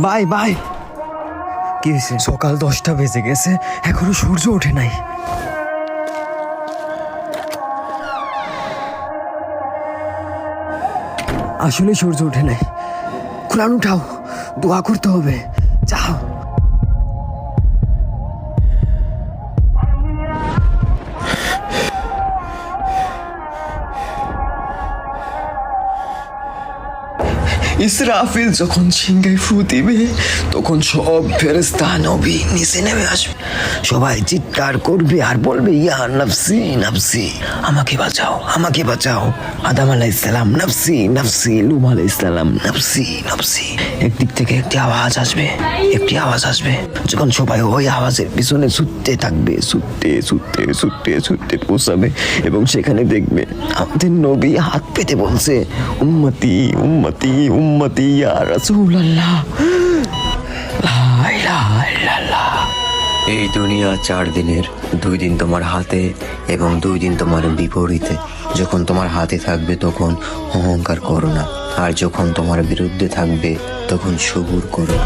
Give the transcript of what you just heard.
Bye bye. কি হয়েছে? সকাল 10টা বেজে গেছে, এখনো সূর্য ওঠে নাই। আসলে সূর্য ওঠে নাই। কোরআন উঠাও, দোয়া করতে হবে। যাও। ইসরাফিল যখন সিংহায় ফু দিবে তখন সব ফেরেশতা নবী নিচে নেমে আসবে। সবাই চিৎকার করবে আর বলবে, ইয়া নাফসি নাফসি, আমাকে বাঁচাও, আমাকে বাঁচাও। আদম আলাইহিস সালাম নাফসি নাফসি, লূত আলাইহিস সালাম নাফসি নাফসি। একদিক থেকে একটি আওয়াজ আসবে, একটি আওয়াজ আসবে। যখন সবাই ওই আওয়াজের পিছনে ছুটতে থাকবে, ছুটতে ছুটতে ছুটতে ছুটতে পৌঁছাবে এবং সেখানে দেখবে আমাদের নবী হাত পেতে বলছে, উম্মতি উম্মতি উম্মতি ইয়া রাসূলুল্লাহ, লা ইলাহা ইল্লাল্লাহ। এই দুনিয়া 4 দিনের, 2 দিন তোমার হাতে এবং 2 দিন তোমার বিপরীতে। যখন তোমার হাতে থাকবে তখন অহংকার করো না, আর যখন তোমার বিরুদ্ধে থাকবে তখন সবুর করো।